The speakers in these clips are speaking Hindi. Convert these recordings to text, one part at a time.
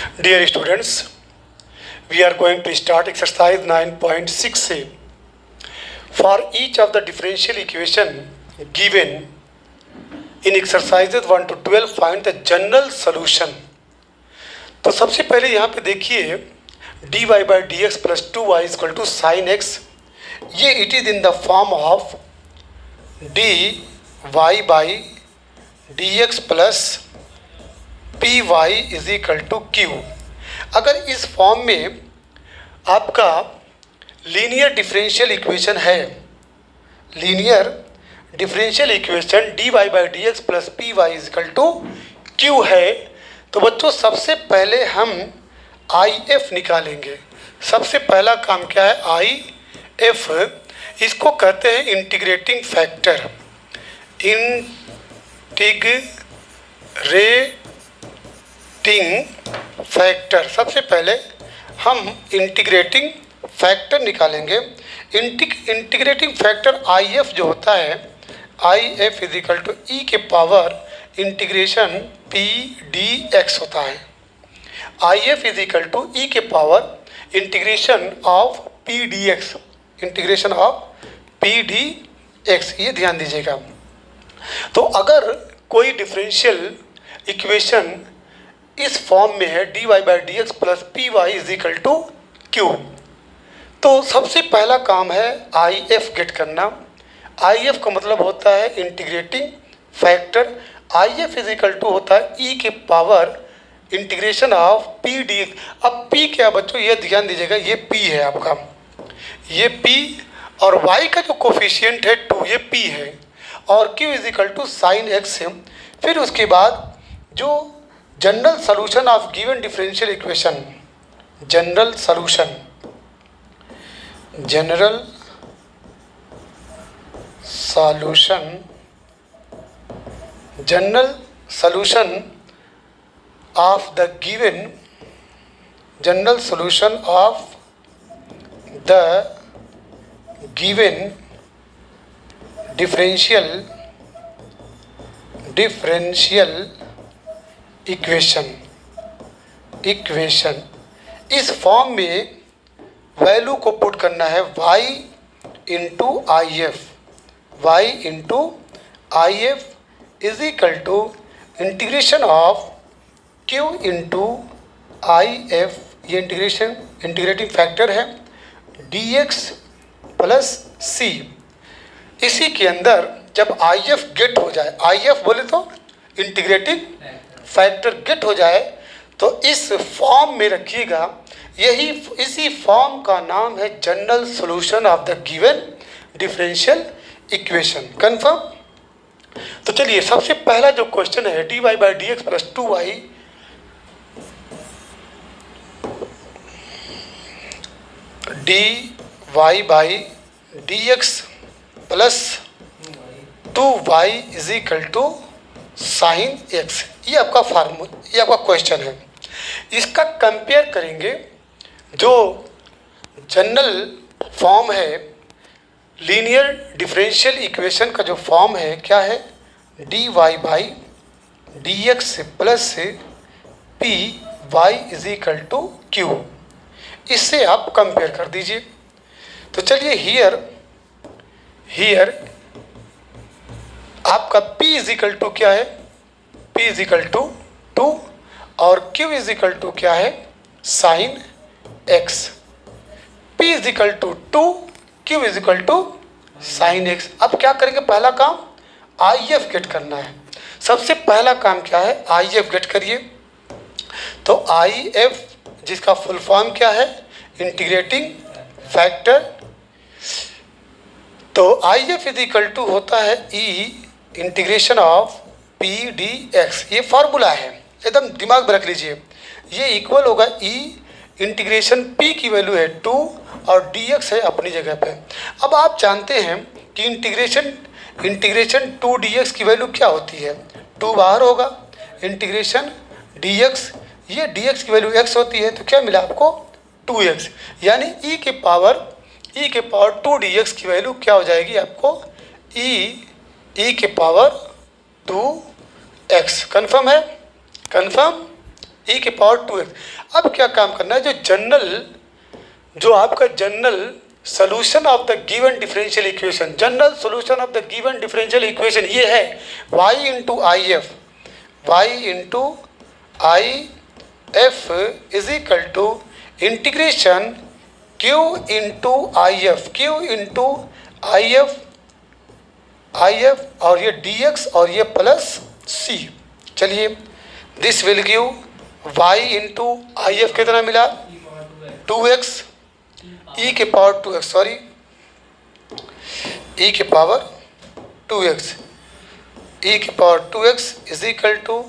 Dear students, we are going to start exercise 9.6a. For each of the differential equation given in exercises 1 to 12, find the general solution. तो सबसे पहले यहाँ पे देखिए dy by dx plus 2y is equal to sin x. ये it is in the form of dy by dx plus py is equal to q. अगर इस फॉर्म में आपका लीनियर डिफरेंशियल इक्वेशन है, linear differential equation dy by dx plus py is equal to q है, तो बच्चों सबसे पहले हम IF निकालेंगे. सबसे पहला काम क्या है? IF. इसको कहते हैं इंटीग्रेटिंग फैक्टर. Integrating factor. सबसे पहले हम इंटीग्रेटिंग फैक्टर निकालेंगे. इंटीग्रेटिंग फैक्टर IF जो होता है, IF is equal to e के power integration P d x होता है. IF is equal to e के power integration of P d x. Integration of P d x, ये ध्यान दीजिएगा. तो अगर कोई डिफरेंशियल इक्वेशन इस फॉर्म में है dy by dx plus P Y is equal to Q, तो सबसे पहला काम है IF गेट करना. IF का मतलब होता है integrating factor. IF is equal to होता है ई के power integration of P D. अब P क्या बच्चों, ये ध्यान दीजिएगा, ये P है आपका, ये P और y का जो कोफिशिएंट है 2, ये P है, और Q is equal to sine x है. फिर उसके बाद जो general solution of given differential equation, general solution, general solution, general solution of the given, general solution of the given differential equation. इस फॉर्म में वैल्यू को पुट करना है y into IF. y into IF is equal to integration of Q into IF, ये इंटीग्रेटिंग फैक्टर है, dx प्लस c. इसी के अंदर जब IF गेट हो जाए, IF बोले तो इंटीग्रेटिंग फैक्टर गेट हो जाए, तो इस फॉर्म में रखिएगा. इसी फॉर्म का नाम है general solution of the given differential equation. Confirm? तो चलिए सबसे पहला जो क्वेश्चन है dy by dx plus 2y, dy by dx plus 2y is equal to sine x. ये आपका फार्मूला, ये आपका क्वेश्चन है. इसका कंपेयर करेंगे जो जनरल फॉर्म है लीनियर डिफरेंशियल इक्वेशन का, जो फॉर्म है क्या है, dy by dx plus P Y is equal to Q. इससे आप कंपेयर कर दीजिए. तो चलिए हियर आपका P इज इक्वल टू क्या है, P इज इक्वल टू 2 और Q इज इक्वल टू क्या है, sine x. P is equal to 2, Q is equal to sine x. अब क्या करेंगे? पहला काम IF गेट करना है. सबसे पहला काम क्या है? IF गेट करिए. तो IF जिसका फुल फॉर्म क्या है, इंटीग्रेटिंग फैक्टर. तो IF इज इक्वल टू होता है e integration of P d x. ये फार्मूला है, एकदम दिमाग में रख लीजिए. ये इक्वल होगा ई इंटीग्रेशन P की वैल्यू है 2 और dx है अपनी जगह पे. अब आप जानते हैं कि इंटीग्रेशन 2 dx की वैल्यू क्या होती है, 2 बाहर होगा, इंटीग्रेशन dx, ये dx की वैल्यू x होती है, तो क्या मिला आपको 2x. यानी e के पावर 2 dx की वैल्यू क्या हो जाएगी आपको, e के पावर 2x. कंफर्म है? कंफर्म. ई के पावर 2x। अब क्या काम करना है, जो आपका general solution of the given differential equation, general solution of the given differential equation ये है y into I F, Y into I F is equal to integration q into I F, Q into I F और ये dx और ये प्लस c। चलिए this will give y into I F कितना मिला 2x, e के पावर 2x, सॉरी e के पावर 2x, e के power 2x is equal to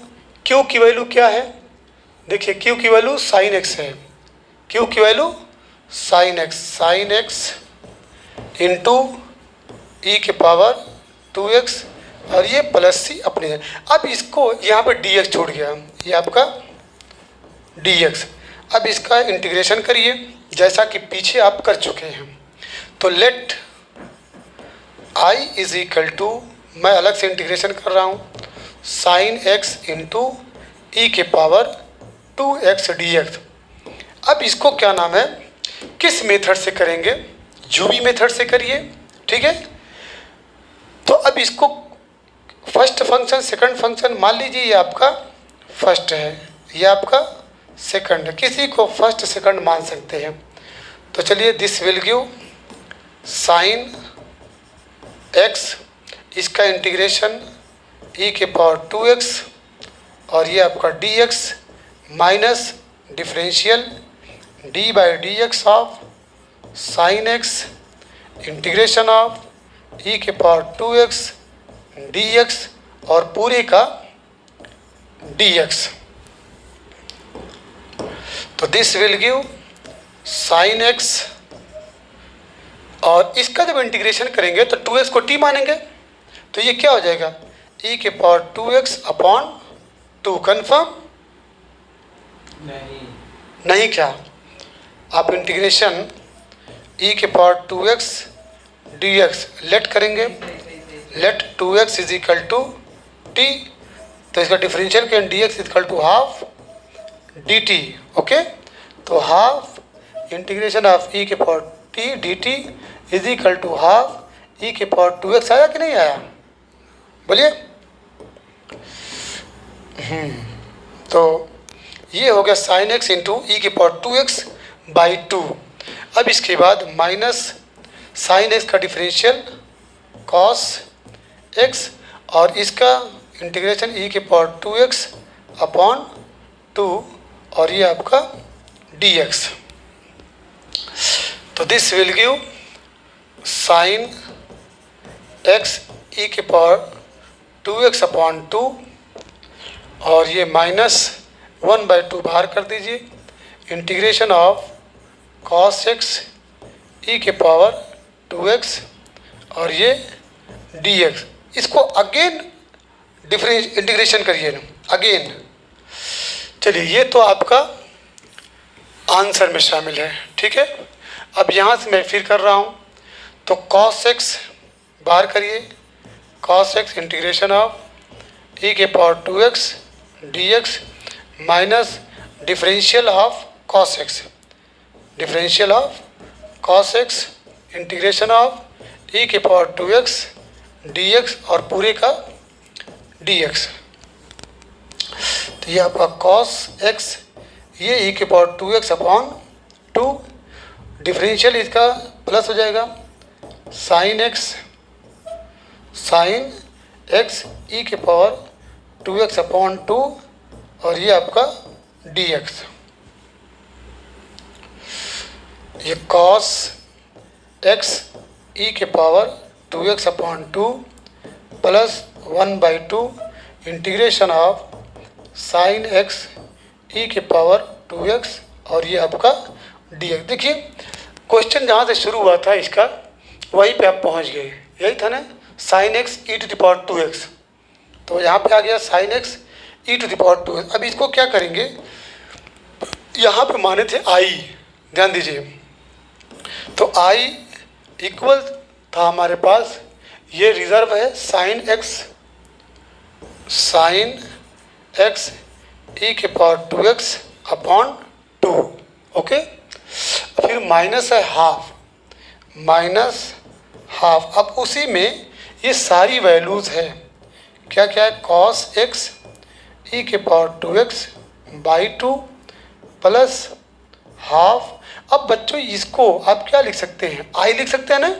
q की वैल्यू क्या है, देखिए q की वैल्यू साइन x है, q की value sine x into e के पावर 2x और ये प्लस c अपने है। अब इसको यहाँ पर dx छोड़ गया, ये आपका dx। अब इसका इंटीग्रेशन करिए जैसा कि पीछे आप कर चुके हैं। तो let i is equal to, मैं अलग से इंटीग्रेशन कर रहा हूँ, साइन x इंटू ई के पावर 2x dx। अब इसको क्या नाम है, किस मेथड से करेंगे, यूवी मेथड से करिए, ठीक है। तो अब इसको फर्स्ट फंक्शन सेकंड फंक्शन मान लीजिए, ये आपका फर्स्ट है, ये आपका सेकंड है, किसी को फर्स्ट सेकंड मान सकते हैं। तो चलिए this will give sign x, इसका इंटीग्रेशन e के पावर 2x और ये आपका dx minus differential d by D X of sine x integration of e के पावर 2x dx और पूरे का dx। तो this will give sign x और इसका जब इंटीग्रेशन करेंगे तो 2x को t मानेंगे, तो ये क्या हो जाएगा e के पावर 2x अपॉन 2। कन्फर्म नहीं क्या, आप इंटीग्रेशन e के पावर 2x dx लेट करेंगे, let 2x is equal to t, तो इसका डिफरेंशियल के dx is equal to half dt। Okay, तो हाफ इंटीग्रेशन ऑफ e के power t dt is equal to half e के पावर 2x। आया कि नहीं आया, बोलिए। तो ये हो गया साइन x इंटू ई के पावर 2x बाई 2। अब इसके बाद माइनस साइन x का डिफरेंशियल कॉस x और इसका इंटीग्रेशन e के पावर 2x अपॉन 2 और ये आपका dx। तो this will give sign x e के पावर 2x अपॉन 2 और ये माइनस 1/2 बाहर कर दीजिए, integration of cos x e के पावर 2x और ये dx। इसको अगेन डिफरेंस इंटीग्रेशन करिए ना अगेन। चलिए ये तो आपका आंसर में शामिल है, ठीक है। अब यहाँ से मैं फिर कर रहा हूँ, तो cos x बाहर करिए, cos x integration of e के power 2x dx minus differential of cos x, differential of cos x integration of e के पावर 2x dx और पूरे का dx। तो ये आपका cos x, ये e के पावर 2x अपॉन 2, डिफरेंशियल इसका प्लस हो जाएगा साइन x e के पावर 2x अपॉन 2 और ये आपका dx। ये cos x e के power 2x upon 2 plus 1/2 integration of sine x e के पावर 2x और ये आपका dx। देखिए क्वेश्चन जहाँ से शुरू हुआ था इसका वहीं पे आप पहुँच गए, यही था ना, sine x e to the power 2x। तो यहाँ पे आ गया sine x e to the power 2x। अब इसको क्या करेंगे, यहाँ पे माने थे i, ध्यान दीजिए, तो i इक्वल था हमारे पास, ये रिजर्व है साइन x ई के पावर 2x अपॉन 2। ओके, फिर माइनस है हाफ, माइनस हाफ। अब उसी में ये सारी वैल्यूज़ है, क्या क्या है, कॉस x ई के power 2x by 2 plus half. अब बच्चों इसको आप क्या लिख सकते हैं, आई लिख सकते हैं ना,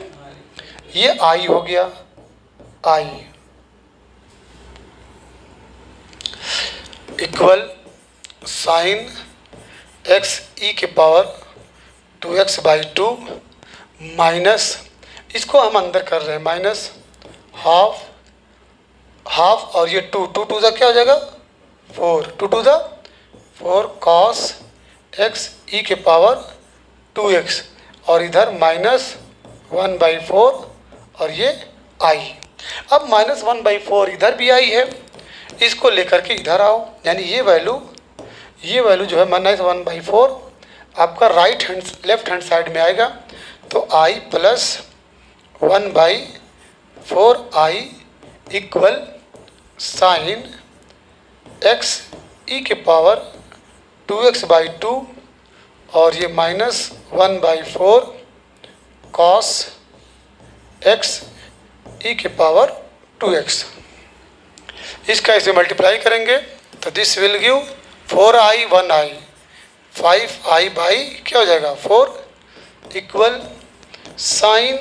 ये आई हो गया, I equal sine x e के पावर 2x बाई 2 माइनस, इसको हम अंदर कर रहे हैं, माइनस हाफ, हाफ और ये 2 2 टू ज़ा क्या हो जाएगा 4, 2 टू ज़ा 4 कॉस x ई के पावर 2x और इधर माइनस 1/4 और ये आई। अब माइनस 1/4 इधर भी आई है, इसको लेकर के इधर आओ, यानी ये वैल्यू जो है माइनस 1/4 आपका लेफ्ट हैंड साइड में आएगा, तो आई plus 1/4 I equal sine x e के पावर 2x बाई 2 और ये माइनस 1/4 कॉस x ई के पावर 2x। इसका इसे मल्टीप्लाई करेंगे तो this will give 4i 1i 5i by क्या हो जाएगा 4 इक्वल साइन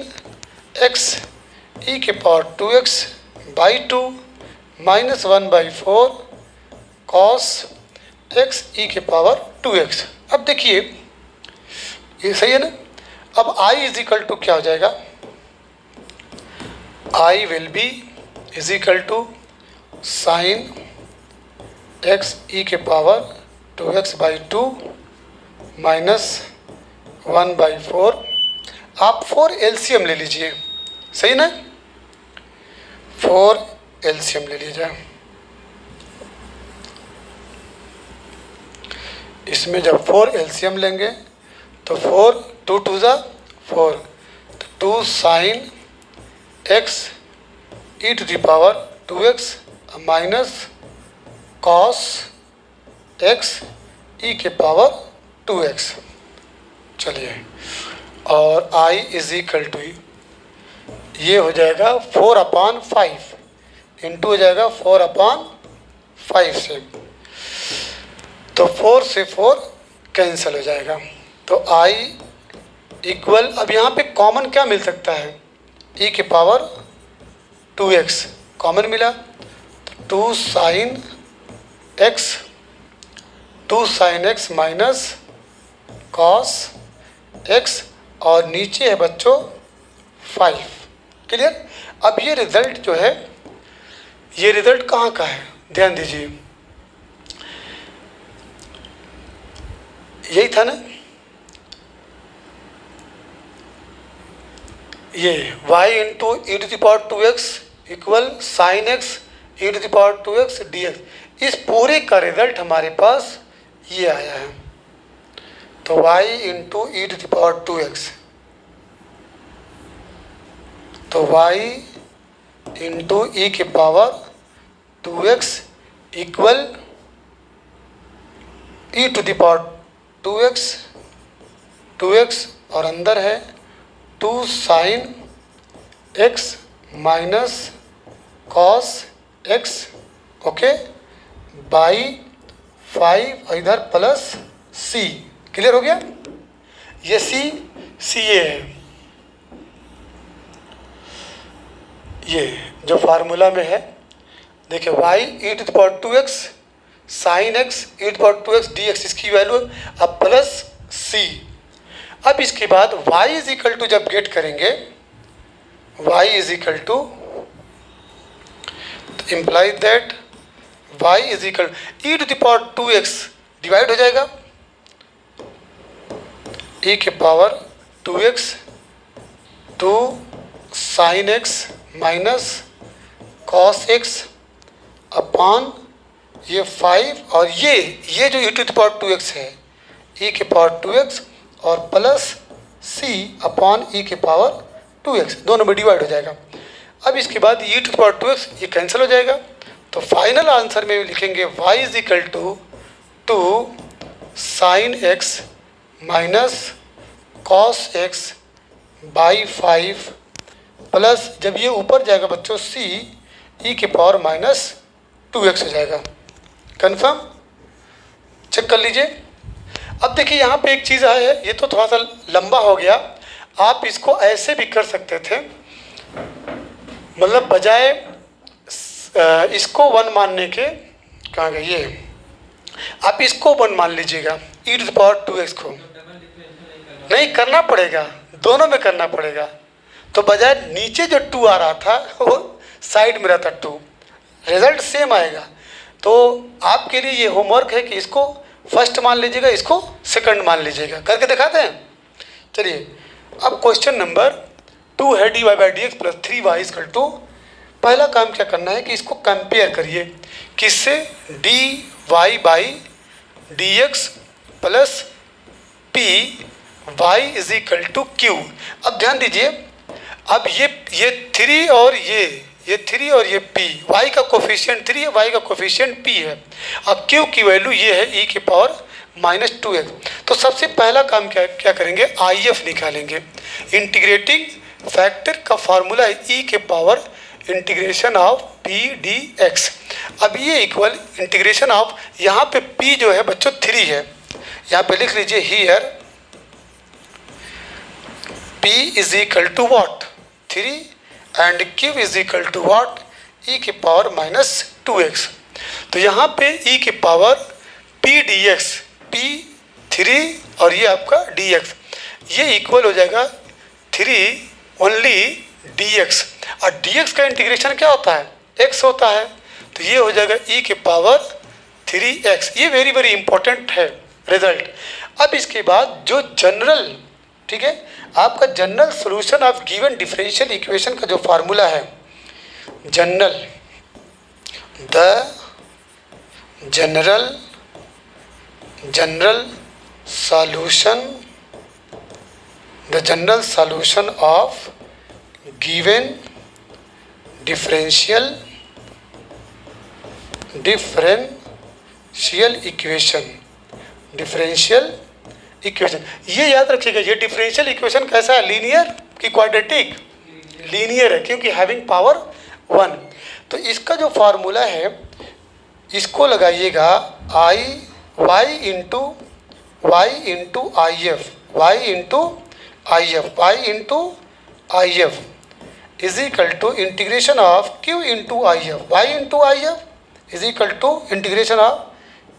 x ई के power 2x by 2 minus 1/4 cos x e के पावर 2x। अब देखिए ये सही है ना। अब i इज इक्वल टू क्या हो जाएगा, i will be is equal to sine x e के पावर 2x बाई 2 माइनस 1/4। आप 4 एलसीएम ले लीजिए, सही ना, 4 एलसीएम ले लीजिए। इसमें जब 4 एलसीएम लेंगे तो 4 2 टू ज़ा 4, तो 2 sine x e to the power 2x minus cos x e के पावर 2x। चलिए, और i इज इक्वल टू ये हो जाएगा 4/5 इंटू हो जाएगा 4/5 से, तो 4 से 4 कैंसिल हो जाएगा, तो i इक्वल, अब यहाँ पे कॉमन क्या मिल सकता है, e के पावर 2x कॉमन मिला, तो 2 sine x minus cos x और नीचे है बच्चों 5। क्लियर। अब ये रिजल्ट जो है, ये रिजल्ट कहाँ का है, ध्यान दीजिए, यही था ना, ये y into e to the power 2x equal sine x e to the power 2x dx। इस पूरे का रिजल्ट हमारे पास ये आया है, तो y into e to the power 2x, तो y इंटू ई के power 2x equal e to the power 2x और अंदर है 2 sine x minus cos x, okay, by 5 और इधर प्लस c। क्लियर हो गया। ये c ये है, ये जो फार्मूला में है, देखिए y e to the power 2x sine x e to the power 2x dx, इसकी वैल्यू अब प्लस c। अब इसके बाद y इज इक्वल टू जब गेट करेंगे, y is equal to, imply that y is equal e to the power 2x divide हो जाएगा e के power 2x 2 sine x minus cos x upon ये 5 और ये जो e to the power 2x है e के पावर 2x और प्लस c अपॉन e के पावर 2x, दोनों में डिवाइड हो जाएगा। अब इसके बाद e to the power 2x ये कैंसिल हो जाएगा, तो फाइनल आंसर में लिखेंगे y is equal to two sine X minus cos X by 5 plus जब ये ऊपर जाएगा बच्चों सी ई के पावर माइनस 2x हो जाएगा। कन्फर्म? चेक कर लीजिए। अब देखिए यहाँ पे एक चीज़ है, ये तो थोड़ा सा लंबा हो गया, आप इसको ऐसे भी कर सकते थे, मतलब बजाय इसको 1 मानने के, कहाँ गए ये, आप इसको 1 मान लीजिएगा ई टू द पावर 2x को। नहीं करना पड़ेगा, दोनों में करना पड़ेगा। तो बजाय नीचे जो 2 आ रहा था वो साइड में रहता 2, रिजल्ट सेम आएगा। तो आपके लिए ये होमवर्क है कि इसको फर्स्ट मान लीजिएगा, इसको सेकंड मान लीजिएगा। करके दिखाते हैं। चलिए अब क्वेश्चन नंबर 2 है dy by D X plus 3y equal to, पहला काम क्या करना है कि इसको कंपेयर करिए किससे, dy by D X plus P Y is equal to Q. अब ध्यान दीजिए, अब ये 3 और ये 3 और ये p, y का कोफिशिएंट 3 है, y का कोफिशिएंट p है। अब q की वैल्यू ये है e के पावर माइनस 2x। तो सबसे पहला काम क्या करेंगे, IF निकालेंगे। इंटीग्रेटिंग फैक्टर का फार्मूला है e के power integration of p dx। अब ये इक्वल इंटीग्रेशन ऑफ, यहाँ पे p जो है बच्चों 3 है, यहाँ पे लिख लीजिए here p is equal to what 3 and q is equal to what e के पावर माइनस 2x। तो यहाँ पे e के पावर p dx, p 3 और ये आपका dx, ये इक्वल हो जाएगा 3 ओनली dx। और dx का इंटीग्रेशन क्या होता है, x होता है। तो ये हो जाएगा e के पावर 3x। ये वेरी वेरी इंपॉर्टेंट है रिजल्ट। अब इसके बाद जो जनरल, ठीक है, आपका general solution of given differential equation का जो फार्मूला है, general solution of given differential equation, ये याद रखिएगा। ये डिफरेंशियल इक्वेशन कैसा है, लीनियर कि क्वाड्रेटिक, लीनियर है, क्योंकि हैविंग पावर 1। तो इसका जो फार्मूला है इसको लगाइएगा y into is equal to integration of q into y is equal to integration of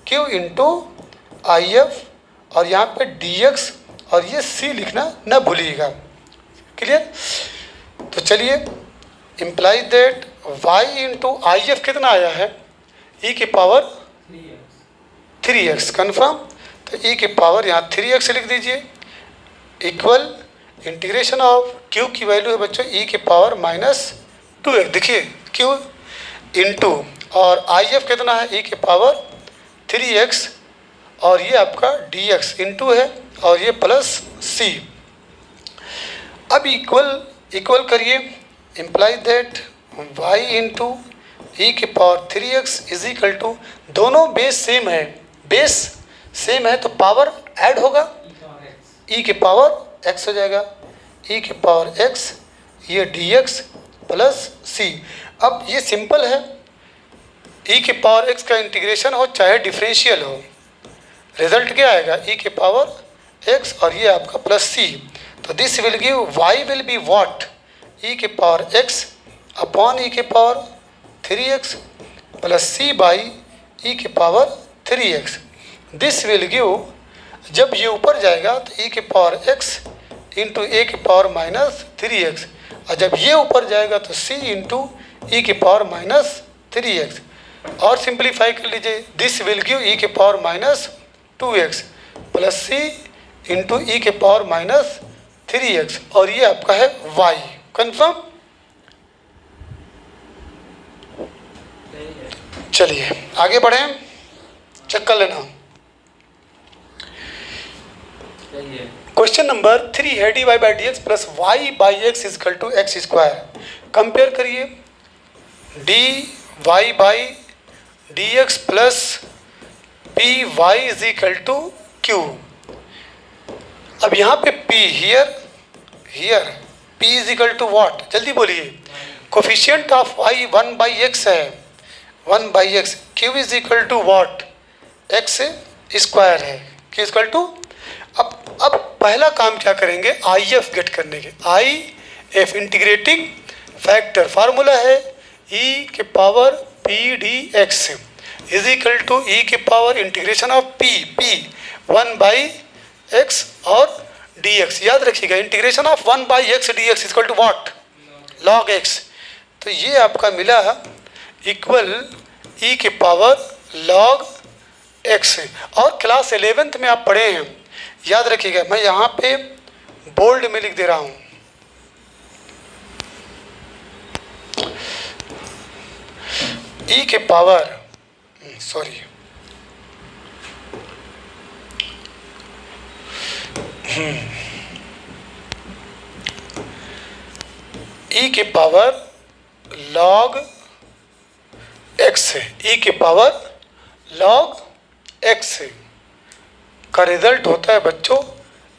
q into और यहाँ पे dx और ये c लिखना न भूलिएगा। क्लियर? तो चलिए, imply that y into IF कितना आया है, e के पावर 3x। कन्फर्म? तो e के पावर यहाँ 3x लिख दीजिए, इक्वल इंटीग्रेशन ऑफ q की वैल्यू है बच्चों e के पावर माइनस 2x। देखिए q इंटू और IF कितना है, e के पावर 3x और ये आपका dx इंटू है और ये प्लस c। अब इक्वल करिए, imply that y into e के power 3x is equal to, दोनों बेस सेम है तो पावर ऐड होगा, e के पावर x हो जाएगा, e के पावर x, ये dx प्लस c। अब ये सिंपल है, e के पावर x का इंटीग्रेशन हो चाहे डिफरेंशियल हो, रिजल्ट क्या आएगा, e के पावर x और ये आपका प्लस c। तो this will give y will be what, e के पावर x अपॉन e के power 3x plus c by e के power 3x। This will give, जब ये ऊपर जाएगा तो e के पावर x इंटू ए के पावर माइनस 3x, और जब ये ऊपर जाएगा तो c इंटू e के पावर माइनस 3x। और सिंप्लीफाई कर लीजिए, दिस विल गिव e के power minus 2x plus c into e के पावर माइनस 3x और ये आपका है y। कन्फर्म? चलिए आगे बढ़ें, चेक कर लेना। क्वेश्चन नंबर 3 है dy by D X plus Y by X is equal to X square. Compare करिए, dy by D X plus P Y is equal to Q. अब यहाँ पे P here P is equal to what, जल्दी बोलिए। कोफिशिएंट ऑफ y 1/x है, 1/x। Q is equal to what, x square है, Q इक्वल टू। अब पहला काम क्या करेंगे, IF गेट करने के। IF इंटीग्रेटिंग फैक्टर फार्मूला है e के power pdx is equal to e के power integration of p 1/x और dx। याद रखिएगा, integration of 1/x dx equal to what, log x। तो ये आपका मिला इक्वल e के पावर log x। और क्लास 11th में आप पढ़े हैं, याद रखिएगा। मैं यहाँ पे बोल्ड में लिख दे रहा हूँ, e के पावर e के पावर log x है, e के पावर log x का रिजल्ट होता है बच्चों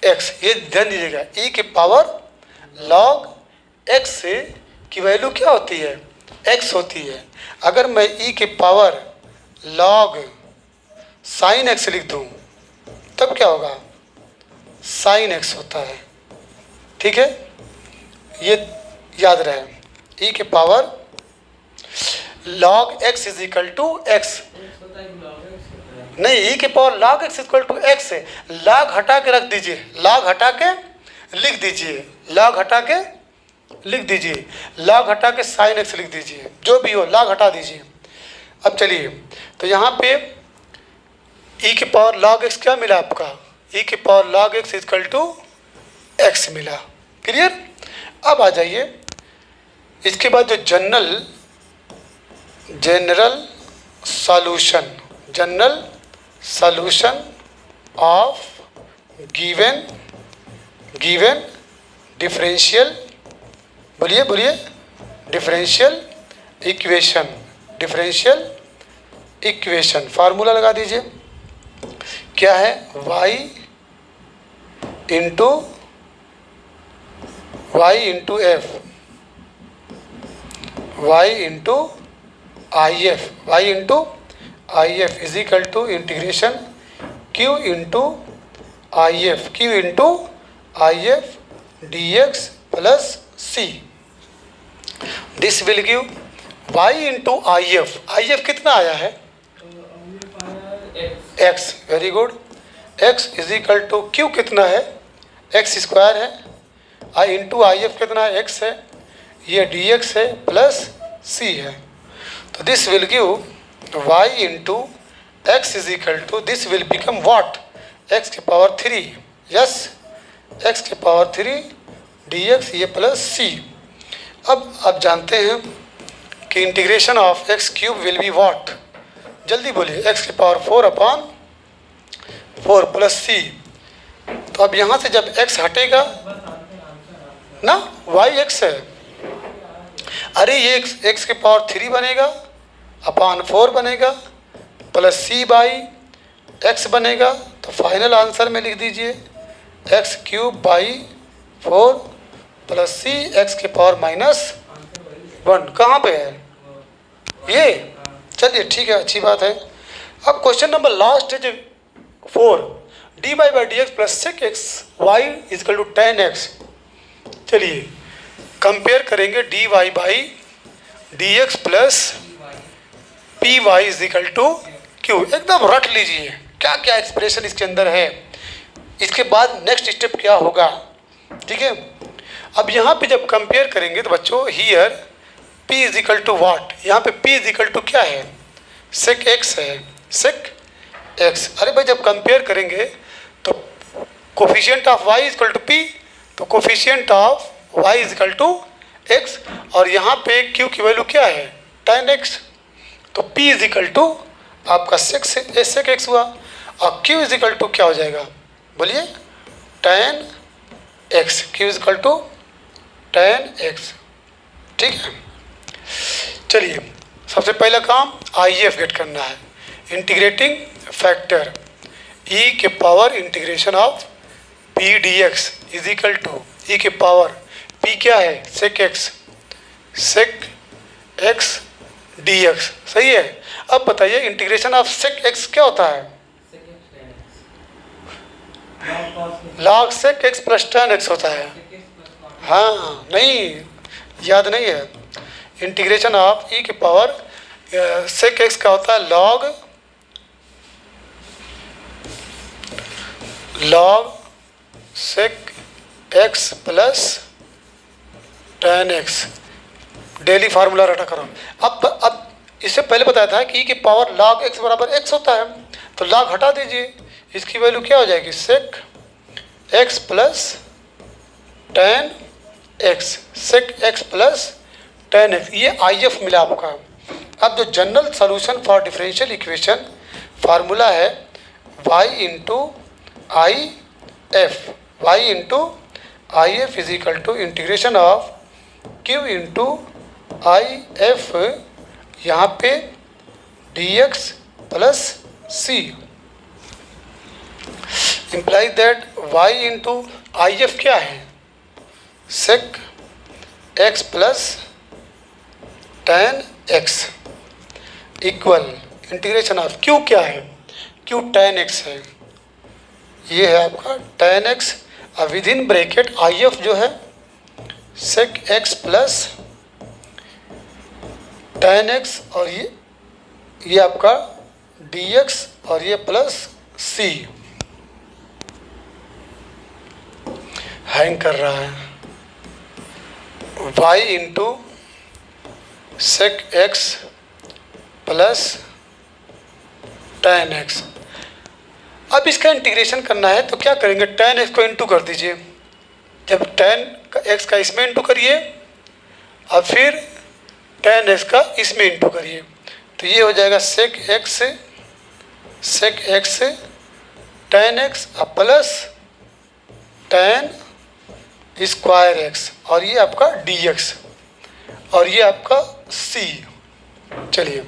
x। ये ध्यान दीजिएगा, e के पावर log x की वैल्यू क्या होती है, x होती है। अगर मैं e के पावर log sin x लिख दूं तब क्या होगा, sin x होता है। ठीक है, ये याद रहे, e के power log x is equal to x। नहीं, e के power log x equal to x है। log हटा के रख दीजिए, log हटा के लिख दीजिए, log हटा के लिख दीजिए, log हटा के sin x लिख दीजिए, जो भी हो log हटा दीजिए। अब चलिए, तो यहाँ पे e के पावर log x क्या मिला आपका, e के power log x equal to x मिला। क्लियर। अब आ जाइए, इसके बाद जो general solution of given differential, बोलिए डिफरेंशियल इक्वेशन फार्मूला लगा दीजिए। क्या है, y into f, y into IF is equal to integration Q into IF dx plus C। This will give y into IF कितना आया है, x। Very good. x is equal to Q कितना है, x स्क्वायर है, I इंटू IF कितना है, x है, ये dx है प्लस C है। तो this will give y into x is equal to, this will become what, x के पावर 3, यस, x के पावर 3 dx, ये प्लस c। अब आप जानते हैं कि integration of x cube will be what, जल्दी बोलिए, x के पावर 4/4 प्लस c। तो अब यहाँ से जब x हटेगा ना, y x है, अरे ये x के पावर 3 बनेगा अपॉन 4 बनेगा प्लस c बाई x बनेगा। तो फाइनल आंसर में लिख दीजिए x cube by 4 plus c x के पावर -1। कहाँ पे है ये, चलिए ठीक है, अच्छी बात है। अब क्वेश्चन नंबर लास्ट है जो 4, dy/dx plus sec x y is equal to tan x। चलिए कंपेयर करेंगे dy/dx plus P Y is equal to Q. एकदम रट लीजिए क्या क्या एक्सप्रेशन इसके अंदर है, इसके बाद नेक्स्ट स्टेप क्या होगा। ठीक है, अब यहाँ पे जब कंपेयर करेंगे तो बच्चों here p is equal to what, यहाँ पे p इज इक्वल टू क्या है, सेक x है, सेक x। अरे भाई जब कंपेयर करेंगे तो coefficient of y is equal to p, तो coefficient of y is equal to x, और यहाँ पे q की वैल्यू क्या है, tan x। तो p इज इक्वल टू आपका सेक x हुआ, और q इज इक्वल टू क्या हो जाएगा, बोलिए tan x, q is equal to tan x। ठीक है, चलिए सबसे पहला काम IF गेट करना है, इंटीग्रेटिंग फैक्टर ई के power integration of P d x is equal to e के पावर पी क्या है, सेक एक्स डी एक्स, सही है। अब बताइए इंटीग्रेशन ऑफ सेक एक्स क्या होता है, log sec x plus ten X होता है। हाँ नहीं, याद नहीं है। इंटीग्रेशन ऑफ ई के पावर सेक एक्स का होता है log sec x plus ten x. Daily formula रटा करो। अब इससे पहले बताया था कि ई की पावर लॉग एक्स बराबर एक्स होता है, तो लॉग हटा दीजिए, इसकी वैल्यू क्या हो जाएगी, sec x plus ten X, sec x plus ten X, ये आई एफ मिला आपका। अब जो general solution for differential equation formula है y into I F is equal to integration of q into I F, यहाँ पे dx plus c implies that y into I F क्या है, sec x plus ten x equal integration of q क्या है, q टेन एक्स है, ये है आपका टेन एक्स। अब within bracket I F जो है sec x plus ten X, और ये आपका डी एक्स और ये प्लस सी। हैंग कर रहा है, y into sec x plus ten X. अब इसका इंटीग्रेशन करना है तो क्या करेंगे, टेन एक्स को इंटू कर दीजिए। जब टेन एक्स का इसमें इंटू करिए, अब फिर टेन एक्स का इसमें इंटू करिए, तो ये हो जाएगा sec X tan x plus tan square X, और ये आपका डी एक्स और ये आपका सी। चलिए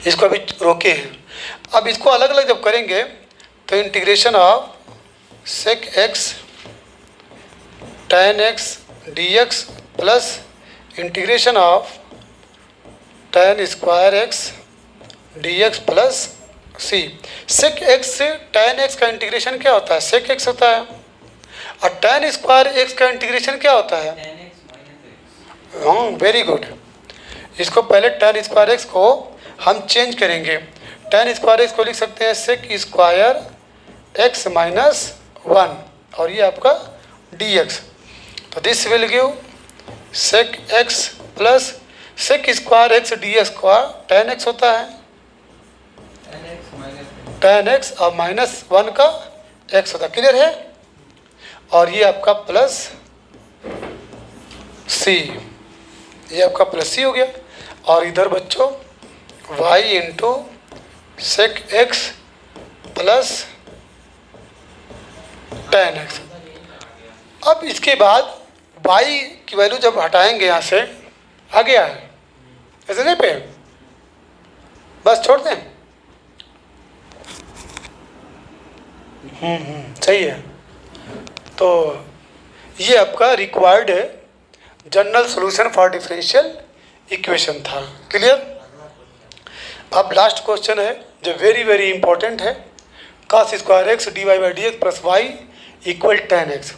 इसको अभी रोके हैं। अब इसको अलग अलग जब करेंगे तो integration of sec X tan X D X plus integration of tan square X D X plus C. Sec X से टेन एक्स का इंटीग्रेशन क्या होता है, सेक एक्स होता है, और टेन स्क्वायर एक्स का इंटीग्रेशन क्या होता है, हाँ वेरी गुड। इसको पहले टेन स्क्वायर एक्स को हम चेंज करेंगे, टेन स्क्वायर एक्स को लिख सकते हैं sec square X minus one, और ये आपका डी एक्स, तो this will give sec x plus sec square X D X का टेन एक्स होता है, टेन एक्स और माइनस वन का एक्स होता है, क्लियर है। और ये आपका प्लस सी, ये आपका प्लस सी हो गया। और इधर बच्चों y into sec x plus ten X. अब इसके बाद y की वैल्यू जब हटाएंगे यहाँ से, आ गया है ऐसे नहीं पे, बस छोड़ दें। सही है। तो ये आपका required general solution for differential equation था, क्लियर। अब लास्ट क्वेश्चन है जो वेरी वेरी इंपॉर्टेंट है, cos square X D Y by D X plus Y equal tan X.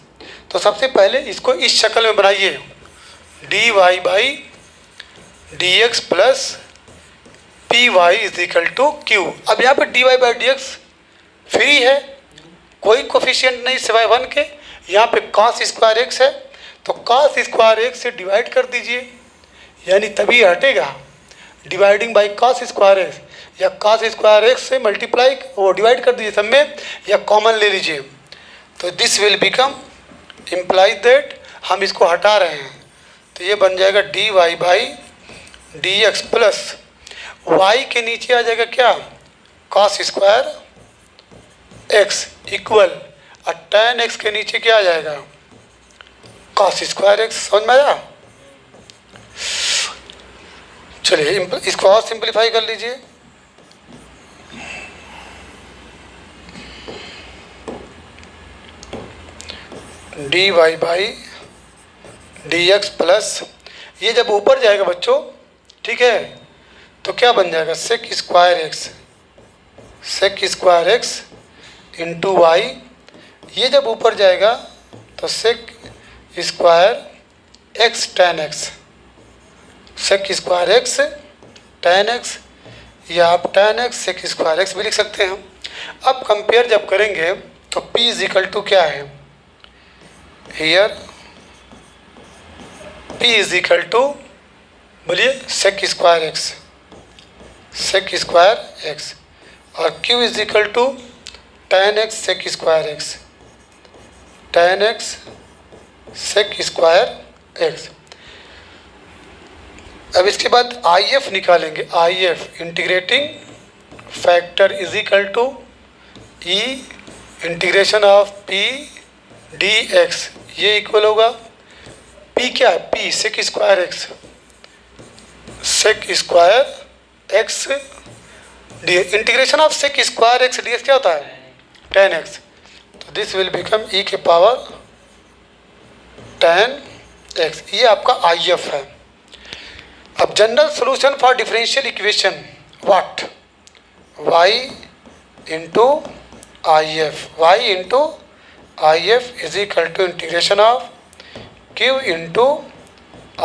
तो सबसे पहले इसको इस शक्ल में बनाइए, D Y by D X plus P Y is equal to Q. अब यहाँ पे D Y by D X free है, कोई कोफिशिएंट नहीं सिवाय वन के। यहाँ पे cos स्क्वायर एक्स है, तो cos स्क्वायर एक्स से डिवाइड कर दीजिए, यानी तभी हटेगा, dividing by cos square X, या cos स्क्वायर एक्स से मल्टीप्लाई वो डिवाइड कर दीजिए सब में, या कॉमन ले लीजिए, तो this will become imply that हम इसको हटा रहे हैं, तो ये बन जाएगा D Y by D X plus Y के नीचे आ जाएगा क्या, cos स्क्वायर एक्स इक्वल, और टेन एक्स के नीचे क्या आ जाएगा, cos स्क्वायर एक्स। समझ में आया। चलिए इसको और सिंपलीफाई कर लीजिए, D Y by D X plus, ये जब ऊपर जाएगा बच्चों, ठीक है, तो क्या बन जाएगा, sec square X into Y. ये जब ऊपर जाएगा तो sec square X tan X, sec square X tan X, या आप tan X sec square X भी लिख सकते हैं। अब कंपेयर जब करेंगे तो P इज इक्वल टू क्या है, here P is equal to, बोलिए, सेक स्क्वायर एक्स, और Q is equal to tan X sec square X. अब इसके बाद IF निकालेंगे, IF integrating factor is equal to E integration of P D x, ये इक्वल होगा P क्या है, P sec square X D, integration of sec square X D X क्या होता है, टेन एक्स, तो दिस विल बिकम ई के पावर टेन एक्स, ये आपका IF है। अब general solution for differential equation what, y into I F is equal to integration of q into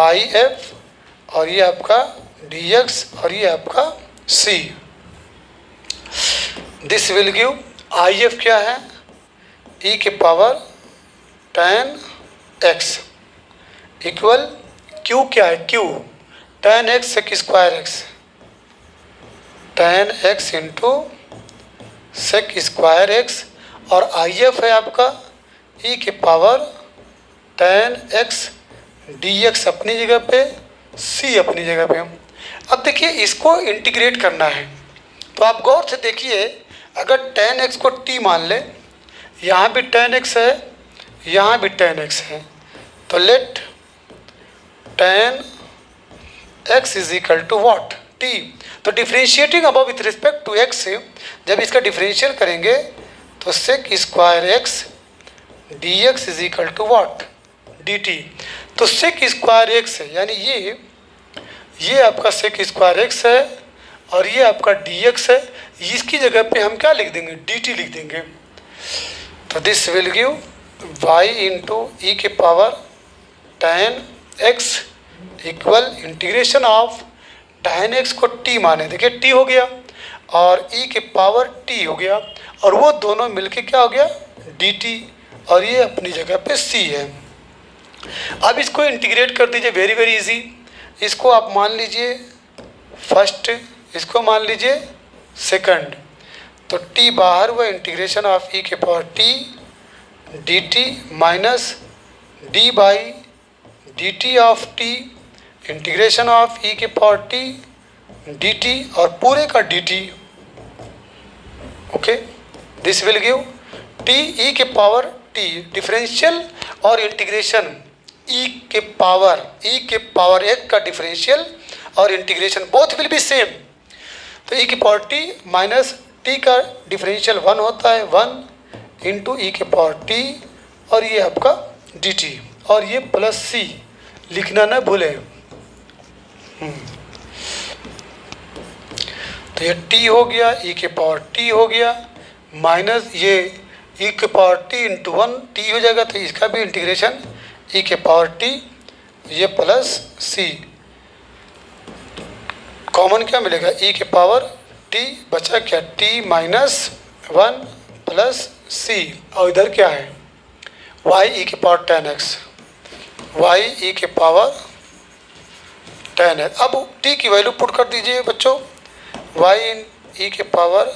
I F, और ये आपका dx, और ये आपका c। This will give IF क्या है, e के power ten x equal q क्या है, q tan X sec square X, tan X into sec square X, और IF है आपका e के power ten X D x अपनी जगह पे, c अपनी जगह पे। अब देखिए इसको इंटीग्रेट करना है, तो आप गौर से देखिए, अगर टेन एक्स को t मान ले, यहाँ भी टेन एक्स है, यहाँ भी टेन एक्स है, तो let tan X is equal to what, t। तो differentiating above with respect to x से जब इसका डिफरेंशियल करेंगे तो sec square X D x is equal to what, D T. तो सेक स्क्वायर एक्स है, यानी ये आपका सेक स्क्वायर एक्स है, और ये आपका डी एक्स है, इसकी जगह पे हम क्या लिख देंगे, डी टी लिख देंगे। तो this will give y into e के power ten x equal integration of ten x को t माने, देखिए t हो गया, और e के पावर t हो गया, और वो दोनों मिलके क्या हो गया, dt, और ये अपनी जगह पे c है। अब इसको इंटीग्रेट कर दीजिए, वेरी वेरी इजी। इसको आप मान लीजिए फर्स्ट, इसको मान लीजिए सेकंड, तो t बाहर हुआ, इंटीग्रेशन ऑफ e के power t dt minus d by dt of t integration of e के पावर t dt, और पूरे का dt। Okay, this will give t e के पावर t, डिफरेंशियल और इंटीग्रेशन e के पावर एक का डिफरेंशियल और integration both will be same. तो e के पावर t माइनस t का डिफरेंशियल 1 होता है, 1 इंटू e के पावर t, और ये आपका dt, और ये प्लस c लिखना ना भूलें। तो ये t हो गया, e के पावर t हो गया, माइनस ये e के पावर t इंटू 1 t हो जाएगा, तो इसका भी इंटीग्रेशन e के पावर t, ये प्लस c, कॉमन क्या मिलेगा, e के पावर t बचा क्या, t माइनस 1 प्लस c, और इधर क्या है y e के power ten x, y e के पावर टेन है। अब t की वैल्यू पुट कर दीजिए बच्चों, y इन e के power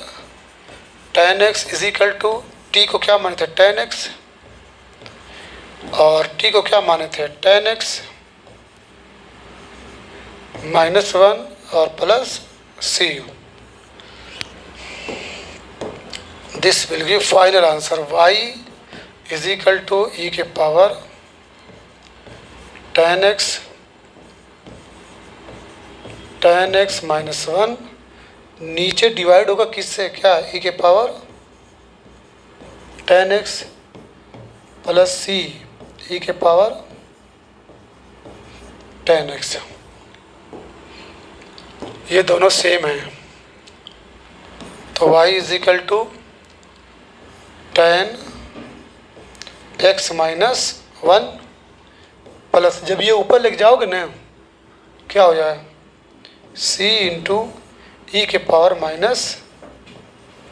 ten X is equal to, t को क्या माने थे, टेन एक्स, और t को क्या माने थे, टेन एक्स माइनस 1 और plus c। This will give final answer, y is equal to e के पावर टेन एक्स माइनस 1, नीचे डिवाइड होगा किससे, क्या, e के power ten x plus c e के पावर 10x। ये दोनों सेम हैं, तो y is equal to 10x minus 1 plus, जब ये ऊपर लेके जाओगे ना क्या हो जाए, c इंटू ई के पावर माइनस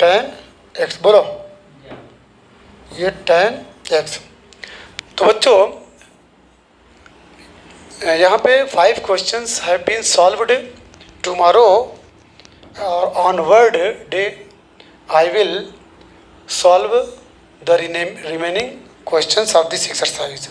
10x। बोलो ये 10x। तो बच्चों यहाँ पे 5 questions have been solved. Tomorrow और onward day I will solve the remaining questions of this exercise.